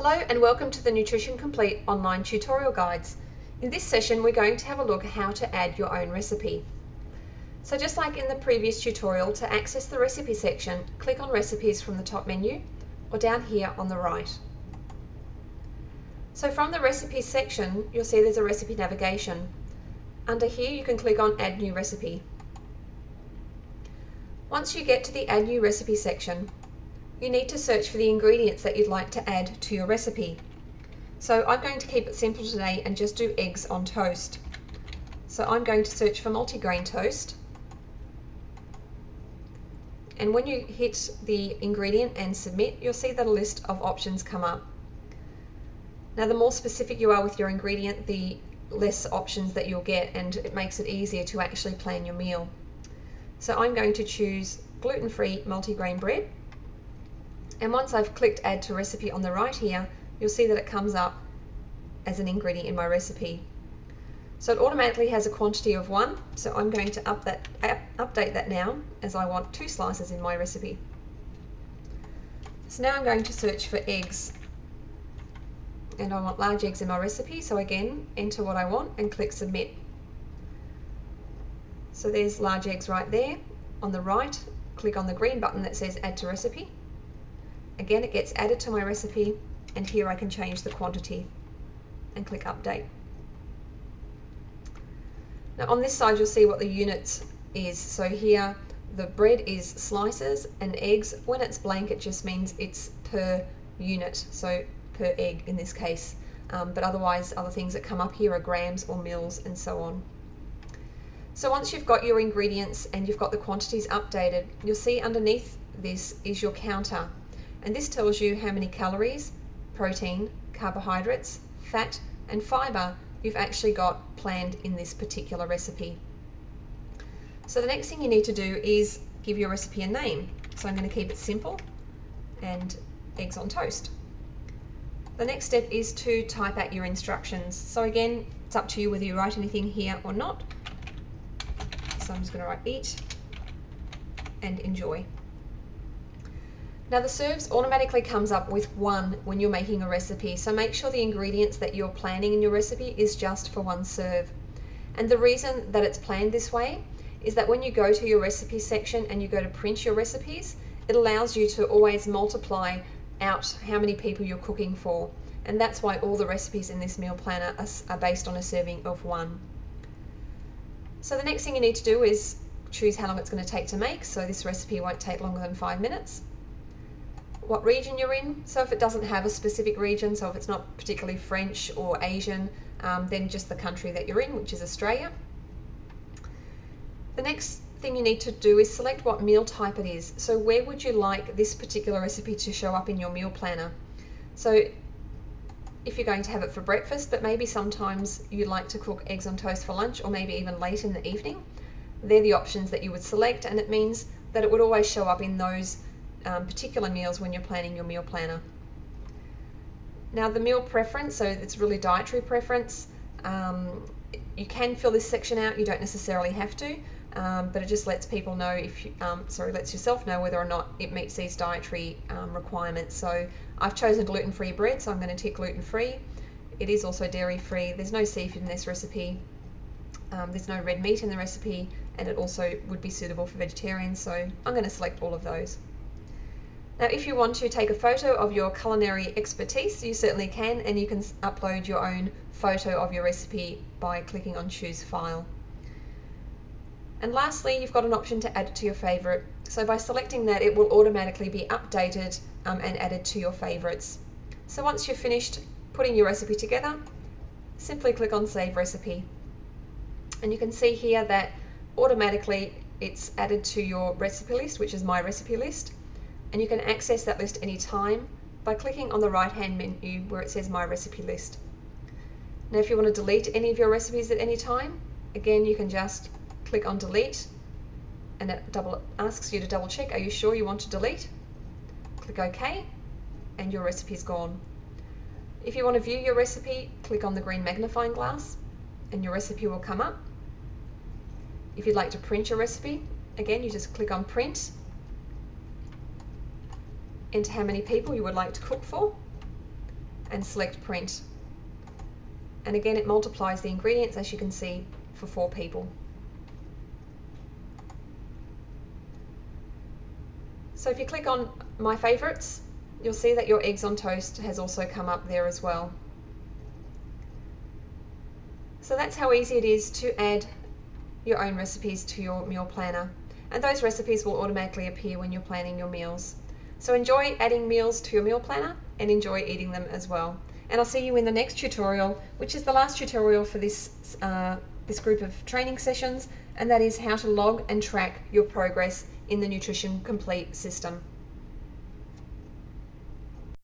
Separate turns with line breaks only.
Hello and welcome to the Nutrition Complete online tutorial guides. In this session we're going to have a look at how to add your own recipe. So just like in the previous tutorial, to access the recipe section, click on recipes from the top menu or down here on the right. So from the recipes section you'll see there's a recipe navigation. Under here you can click on add new recipe. Once you get to the add new recipe section, you need to search for the ingredients that you'd like to add to your recipe. So I'm going to keep it simple today and just do eggs on toast. So I'm going to search for multigrain toast. And when you hit the ingredient and submit, you'll see that a list of options come up. Now the more specific you are with your ingredient, the less options that you'll get, and it makes it easier to actually plan your meal. So I'm going to choose gluten-free multigrain bread. And once I've clicked add to recipe on the right here, you'll see that it comes up as an ingredient in my recipe. So it automatically has a quantity of 1, so I'm going to update that now, as I want 2 slices in my recipe. So now I'm going to search for eggs, and I want large eggs in my recipe, so again enter what I want and click submit. So there's large eggs right there. On the right, click on the green button that says add to recipe. Again, it gets added to my recipe, and here I can change the quantity and click update. Now on this side you'll see what the units is. So here the bread is slices, and eggs, when it's blank, it just means it's per unit, so per egg in this case. But otherwise other things that come up here are grams or mils and so on. So once you've got your ingredients and you've got the quantities updated, you'll see underneath this is your counter. And this tells you how many calories, protein, carbohydrates, fat and fibre you've actually got planned in this particular recipe. So the next thing you need to do is give your recipe a name. So I'm going to keep it simple and eggs on toast. The next step is to type out your instructions. So again, it's up to you whether you write anything here or not. So I'm just going to write eat and enjoy. Now the serves automatically comes up with 1 when you're making a recipe, so make sure the ingredients that you're planning in your recipe is just for 1 serve. And the reason that it's planned this way is that when you go to your recipe section and you go to print your recipes, it allows you to always multiply out how many people you're cooking for. And that's why all the recipes in this meal planner are based on a serving of 1. So the next thing you need to do is choose how long it's going to take to make. So this recipe won't take longer than 5 minutes. What region you're in, so if it doesn't have a specific region, so if it's not particularly French or Asian, then just the country that you're in, which is Australia. The next thing you need to do is select what meal type it is. So where would you like this particular recipe to show up in your meal planner? So if you're going to have it for breakfast, but maybe sometimes you'd like to cook eggs on toast for lunch, or maybe even late in the evening, they're the options that you would select, and it means that it would always show up in those particular meals when you're planning your meal planner. Now the meal preference, so it's really dietary preference. You can fill this section out, you don't necessarily have to, but it just lets people know if you, lets yourself know whether or not it meets these dietary requirements. So I've chosen gluten-free bread, so I'm going to tick gluten-free. It is also dairy-free. There's no seafood in this recipe. There's no red meat in the recipe, and it also would be suitable for vegetarians, so I'm going to select all of those. Now if you want to take a photo of your culinary expertise, you certainly can, and you can upload your own photo of your recipe by clicking on choose file. And lastly, you've got an option to add it to your favourite. So by selecting that, it will automatically be updated and added to your favourites. So once you've finished putting your recipe together, simply click on save recipe. And you can see here that automatically it's added to your recipe list, which is my recipe list. And you can access that list anytime by clicking on the right hand menu where it says my recipe list. Now if you want to delete any of your recipes at any time, again you can just click on delete, and it asks you to double check, are you sure you want to delete? Click OK, and your recipe is gone. If you want to view your recipe, click on the green magnifying glass and your recipe will come up. If you'd like to print your recipe, again you just click on print, enter how many people you would like to cook for, and select print. And again, it multiplies the ingredients, as you can see, for 4 people. So if you click on My Favourites, you'll see that your eggs on toast has also come up there as well. So that's how easy it is to add your own recipes to your meal planner. And those recipes will automatically appear when you're planning your meals. So enjoy adding meals to your meal planner and enjoy eating them as well. And I'll see you in the next tutorial, which is the last tutorial for this group of training sessions, and that is how to log and track your progress in the Nutrition Complete system.